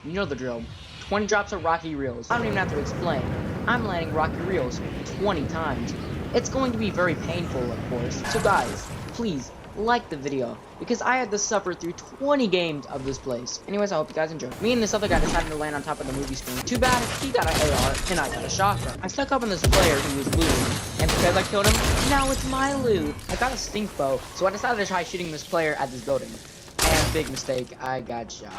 You know the drill. 20 drops of Rocky Reels. I don't even have to explain. I'm landing Rocky Reels 20 times. It's going to be very painful, of course. So guys, please, like the video, because I had to suffer through 20 games of this place. Anyways, I hope you guys enjoyed. Me and this other guy decided to land on top of the movie screen. Too bad, he got an AR, and I got a shotgun. I stuck up on this player who was looting, and because I killed him, now it's my loot. I got a stink bow, so I decided to try shooting this player at this building. And big mistake, I got shot.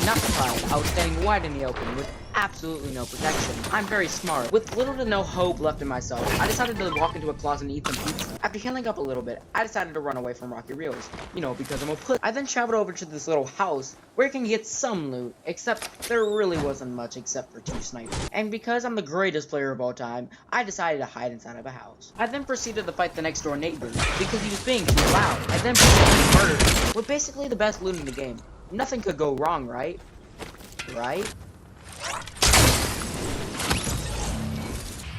Not surprised, I was standing wide in the open with absolutely no protection. I'm very smart. With little to no hope left in myself, I decided to walk into a closet and eat some pizza. After healing up a little bit, I decided to run away from Rocky Reels. You know, because I'm a pussy. I then traveled over to this little house where you can get some loot, except there really wasn't much except for 2 snipers. And because I'm the greatest player of all time, I decided to hide inside of a house. I then proceeded to fight the next door neighbor because he was being too loud. I then proceeded to murder him with basically the best loot in the game. Nothing could go wrong, right? Right?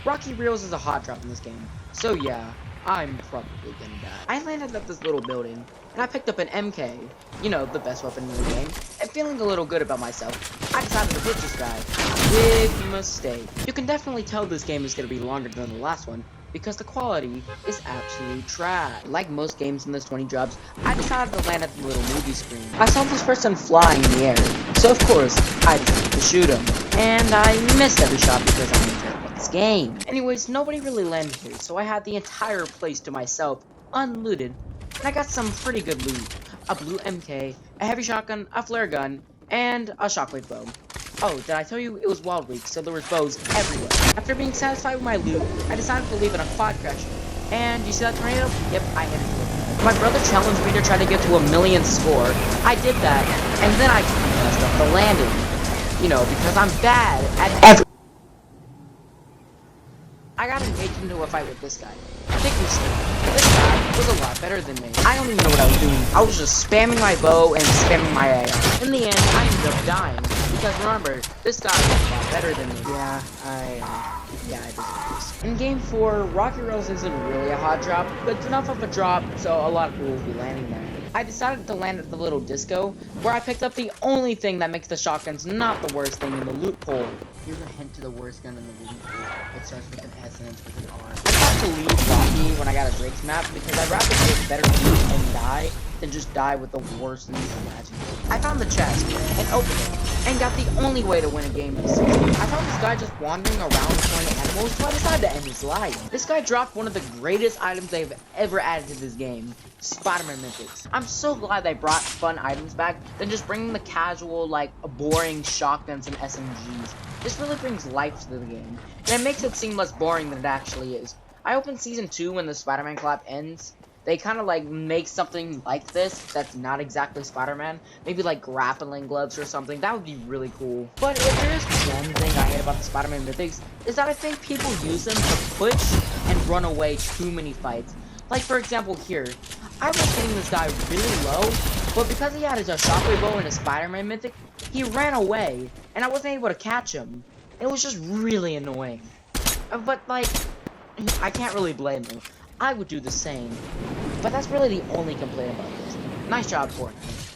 Rocky Reels is a hot drop in this game, so yeah, I'm probably gonna die. I landed at this little building, and I picked up an MK, you know, the best weapon in the game, and feeling a little good about myself, I decided to hit this guy. Big mistake. You can definitely tell this game is gonna be longer than the last one, because the quality is absolute trash. Like most games in this 20 drops, I decided to land at the little movie screen. I saw this person flying in the air, so of course, I decided to shoot him. And I missed every shot because I'm terrible at this game. Anyways, nobody really landed here, so I had the entire place to myself, unlooted, and I got some pretty good loot. A blue MK, a heavy shotgun, a flare gun, and a shockwave bow. Oh, did I tell you it was Wild Week, so there was bows everywhere. After being satisfied with my loot, I decided to leave in a quad crash. And you see that tornado? Yep, I hit it. My brother challenged me to try to get to a 1,000,000 score. I did that, and then I messed up the landing. You know, because I'm bad at every. I got engaged into a fight with this guy. Big mistake. This guy was a lot better than me. I don't even know what I was doing. I was just spamming my bow and spamming my AR. In the end, I ended up dying. Because remember, this guy was a lot better than me. Yeah, I deserve this. In Game 4, Rocky Reels isn't really a hot drop, but it's enough of a drop, so a lot of people will be landing there. I decided to land at the little disco, where I picked up the only thing that makes the shotguns not the worst thing in the loot pool. Here's a hint to the worst gun in the loot pool. It starts with an S and ends with an R. I tried to leave Rocky when I got a Drake's map because I'd rather get better loot and die than just die with the worst loot imaginable. I found the chest and opened it, and got the only way to win a game this season. I found this guy just wandering around killing animals, so I decided to end his life. This guy dropped one of the greatest items they've ever added to this game. Spider-Man mythics. I'm so glad they brought fun items back than just bringing the casual, like, boring shotguns and SMGs. This really brings life to the game, and it makes it seem less boring than it actually is. I opened Season 2 when the Spider-Man collab ends. They kind of, like, make something like this that's not exactly Spider-Man. Maybe, like, grappling gloves or something. That would be really cool. But if there is one thing I hate about the Spider-Man mythics, is that I think people use them to push and run away too many fights. Like, for example, here. I was hitting this guy really low, but because he had his shockwave bow and his Spider-Man mythic, he ran away, and I wasn't able to catch him. It was just really annoying. But, like, I can't really blame him. I would do the same. But that's really the only complaint about this. Nice job, Fortnite.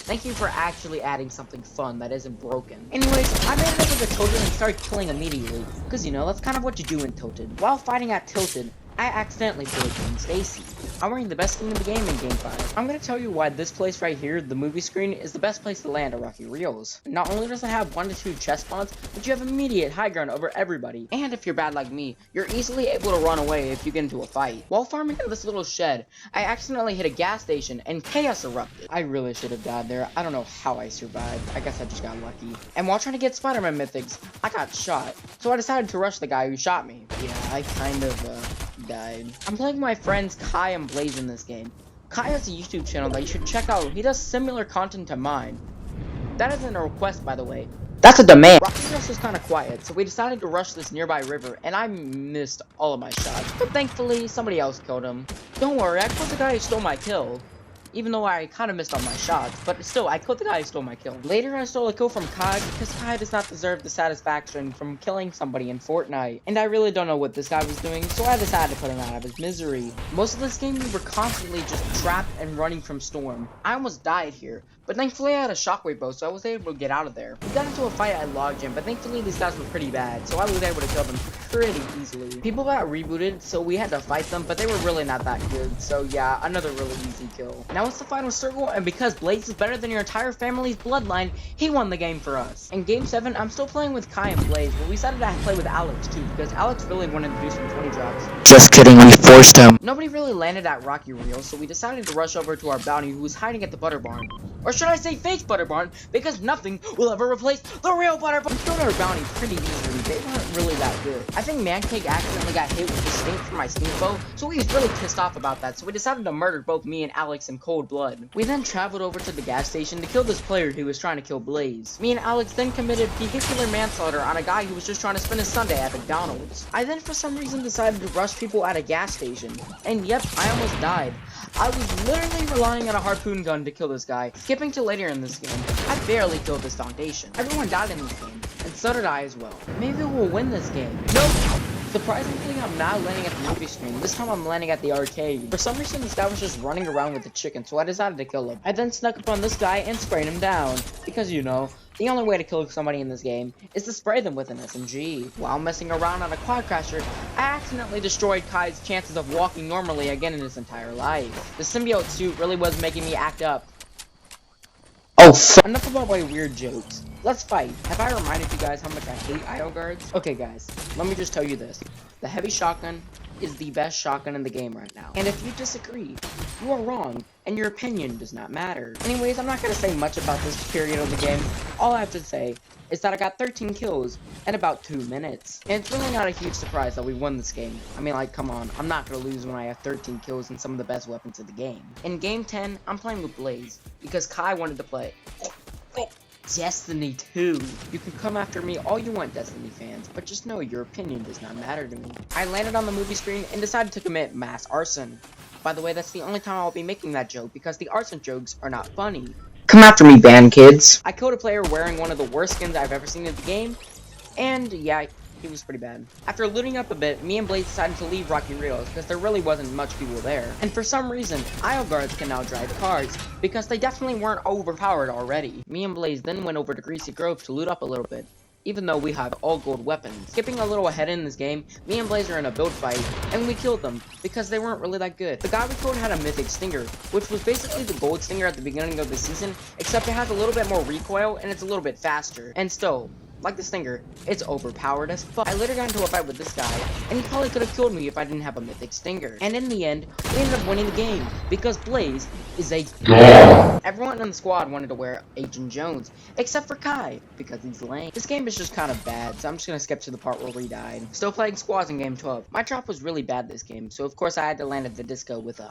Thank you for actually adding something fun that isn't broken. Anyways, I made it up with the Tilted and started killing immediately. Because, you know, that's kind of what you do in Tilted. While fighting at Tilted, I accidentally played Queen Stacy. I'm wearing the best skin in the game in Game 5. I'm gonna tell you why this place right here, the movie screen, is the best place to land at Rocky Reels. Not only does it have 1 to 2 chest spawns, but you have immediate high ground over everybody. And if you're bad like me, you're easily able to run away if you get into a fight. While farming in this little shed, I accidentally hit a gas station and chaos erupted. I really should have died there. I don't know how I survived. I guess I just got lucky. And while trying to get Spider-Man mythics, I got shot. So I decided to rush the guy who shot me. Yeah, I kind of, died. I'm playing with my friends Kai and Blaze in this game. Kai has a YouTube channel that you should check out. He does similar content to mine. That isn't a request, by the way. That's a demand. Rocky Reels was kind of quiet, so we decided to rush this nearby river, and I missed all of my shots. But thankfully, somebody else killed him. Don't worry, I killed the guy who stole my kill. Even though I kind of missed all my shots, but still, I killed the guy who stole my kill. Later, I stole a kill from Kai, because Kai does not deserve the satisfaction from killing somebody in Fortnite. And I really don't know what this guy was doing, so I decided to put him out of his misery. Most of this game, we were constantly just trapped and running from Storm. I almost died here, But thankfully I had a shockwave bow, so I was able to get out of there. We got into a fight at Logjam, but thankfully these guys were pretty bad, so I was able to kill them pretty easily. People got rebooted, so we had to fight them, but they were really not that good, so yeah, another really easy kill. Now it's the final circle, and because Blaze is better than your entire family's bloodline, he won the game for us. In Game 7, I'm still playing with Kai and Blaze, but we decided to play with Alex too, because Alex really wanted to do some 20 drops. Just kidding, we forced him. Nobody really landed at Rocky Reel, so we decided to rush over to our bounty who was hiding at the Butter Barn. Or should I say fake Butter Barn, because nothing will ever replace the real Butter Barn. We killed our bounty pretty easily, they weren't really that good. I think Mancake accidentally got hit with the stink from my stink bow, so he was really pissed off about that, so we decided to murder both me and Alex in cold blood. We then traveled over to the gas station to kill this player who was trying to kill Blaze. Me and Alex then committed vehicular manslaughter on a guy who was just trying to spend his Sunday at McDonald's. I then for some reason decided to rush people at a gas station, and yep, I almost died. I was literally relying on a harpoon gun to kill this guy. Skipping to later in this game, I barely killed this foundation. Everyone died in this game, and so did I as well. Maybe we'll win this game. Nope! Surprisingly, I'm not landing at the movie screen. This time I'm landing at the arcade. For some reason, this guy was just running around with the chicken, so I decided to kill him. I then snuck up on this guy and sprayed him down. Because, you know, the only way to kill somebody in this game is to spray them with an SMG. While messing around on a quad crasher, I accidentally destroyed Kai's chances of walking normally again in his entire life. The symbiote suit really was making me act up. Oh, enough about my weird jokes. Let's fight. Have I reminded you guys how much I hate IO guards? Okay guys, let me just tell you this. The heavy shotgun is the best shotgun in the game right now. And if you disagree, you are wrong, and your opinion does not matter. Anyways, I'm not gonna say much about this period of the game. All I have to say is that I got 13 kills in about 2 minutes. And it's really not a huge surprise that we won this game. I mean, like, come on, I'm not gonna lose when I have 13 kills and some of the best weapons in the game. In Game 10, I'm playing with Blaze, because Kai wanted to play Destiny 2. You can come after me all you want, Destiny fans, but just know your opinion does not matter to me. I landed on the movie screen and decided to commit mass arson. By the way, that's the only time I'll be making that joke, because the arson jokes are not funny. Come after me, band kids. I killed a player wearing one of the worst skins I've ever seen in the game, and yeah, he was pretty bad. After looting up a bit, me and Blaze decided to leave Rocky Reels because there really wasn't much people there. And for some reason, IO guards can now drive cars because they definitely weren't overpowered already. Me and Blaze then went over to Greasy Grove to loot up a little bit, even though we have all gold weapons. Skipping a little ahead in this game, me and Blaze are in a build fight, and we killed them because they weren't really that good. The guy we killed had a mythic stinger, which was basically the gold stinger at the beginning of the season, except it has a little bit more recoil and it's a little bit faster. And still, like the stinger, it's overpowered as fuck. I later got into a fight with this guy, and he probably could have killed me if I didn't have a mythic stinger. And in the end, we ended up winning the game, because Blaze is a Everyone in the squad wanted to wear Agent Jones, except for Kai, because he's lame. This game is just kind of bad, so I'm just gonna skip to the part where we died. Still playing squads in Game 12. My drop was really bad this game, so of course I had to land at the disco with a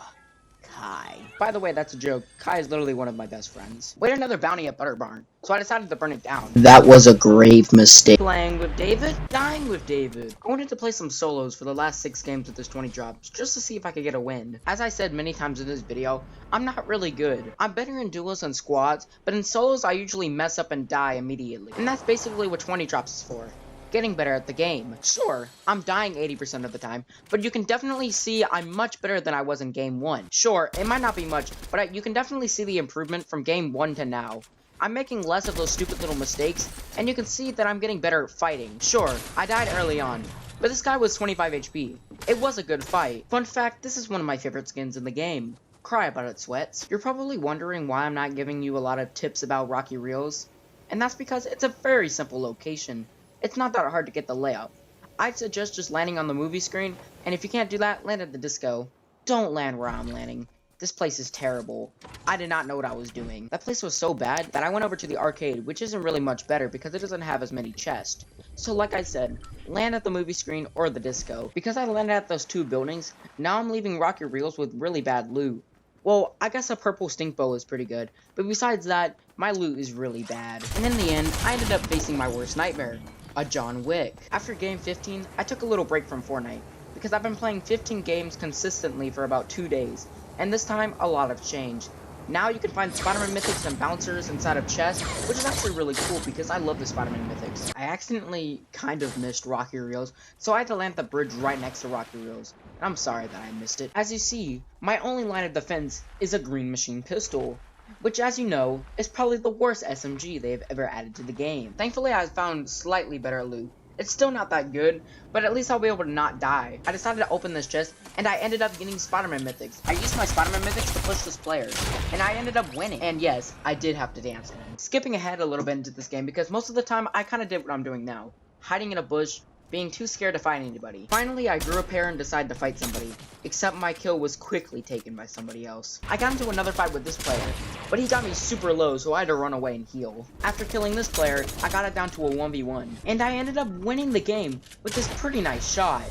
Kai. By the way, that's a joke. Kai is literally one of my best friends. Wait, another bounty at Butter Barn, so I decided to burn it down. That was a grave mistake. Playing with David, dying with David. I wanted to play some solos for the last 6 games with this 20 drops, just to see if I could get a win. As I said many times in this video, I'm not really good. I'm better in duos and squads, but in solos I usually mess up and die immediately. And that's basically what 20 drops is for. Getting better at the game. Sure, I'm dying 80% of the time, but you can definitely see I'm much better than I was in Game 1. Sure, it might not be much, but you can definitely see the improvement from Game 1 to now. I'm making less of those stupid little mistakes, and you can see that I'm getting better at fighting. Sure, I died early on, but this guy was 25 HP. It was a good fight. Fun fact, this is one of my favorite skins in the game. Cry about it, Sweats. You're probably wondering why I'm not giving you a lot of tips about Rocky Reels, and that's because it's a very simple location. It's not that hard to get the layout. I'd suggest just landing on the movie screen, and if you can't do that, land at the disco. Don't land where I'm landing. This place is terrible. I did not know what I was doing. That place was so bad that I went over to the arcade, which isn't really much better because it doesn't have as many chests. So like I said, land at the movie screen or the disco. Because I landed at those 2 buildings, now I'm leaving Rocky Reels with really bad loot. Well, I guess a purple stink bow is pretty good, but besides that, my loot is really bad. And in the end, I ended up facing my worst nightmare. A John Wick. After game 15, I took a little break from Fortnite, because I've been playing 15 games consistently for about 2 days, and this time, a lot have changed. Now you can find Spider-Man mythics and bouncers inside of chests, which is actually really cool because I love the Spider-Man mythics. I accidentally kind of missed Rocky Reels, so I had to land at the bridge right next to Rocky Reels. I'm sorry that I missed it. As you see, my only line of defense is a green machine pistol. which, as you know, is probably the worst SMG they've ever added to the game. Thankfully, I found slightly better loot. It's still not that good, but at least I'll be able to not die. I decided to open this chest, and I ended up getting Spider-Man mythics. I used my Spider-Man mythics to push this player, and I ended up winning. And yes, I did have to dance to him. Skipping ahead a little bit into this game, because most of the time, I kind of did what I'm doing now. Hiding in a bush, being too scared to fight anybody. Finally, I grew a pair and decided to fight somebody, except my kill was quickly taken by somebody else. I got into another fight with this player, but he got me super low, so I had to run away and heal. After killing this player, I got it down to a 1v1, and I ended up winning the game with this pretty nice shot.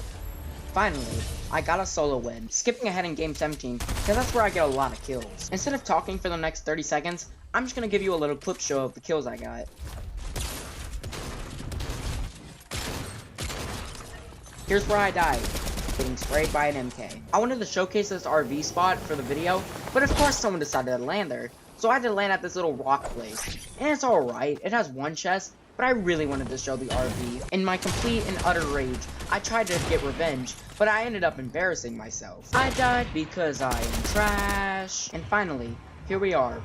Finally, I got a solo win, skipping ahead in game 17, because that's where I get a lot of kills. Instead of talking for the next 30 seconds, I'm just gonna give you a little clip show of the kills I got. Here's where I died, getting sprayed by an MK. I wanted to showcase this RV spot for the video, but of course someone decided to land there, so I had to land at this little rock place. And it's alright, it has one chest, but I really wanted to show the RV. In my complete and utter rage, I tried to get revenge, but I ended up embarrassing myself. I died because I am trash. And finally, here we are.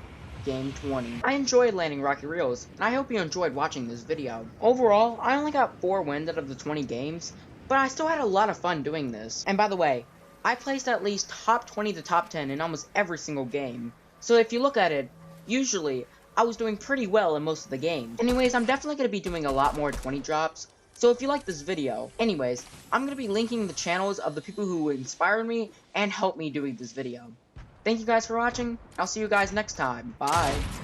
Game 20. I enjoyed landing Rocky Reels, and I hope you enjoyed watching this video. Overall, I only got 4 wins out of the 20 games, but I still had a lot of fun doing this. And by the way, I placed at least top 20 to top 10 in almost every single game. So if you look at it, usually, I was doing pretty well in most of the games. Anyways, I'm definitely going to be doing a lot more 20 drops. So if you like this video, anyways, I'm going to be linking the channels of the people who inspired me and helped me doing this video. Thank you guys for watching. I'll see you guys next time. Bye.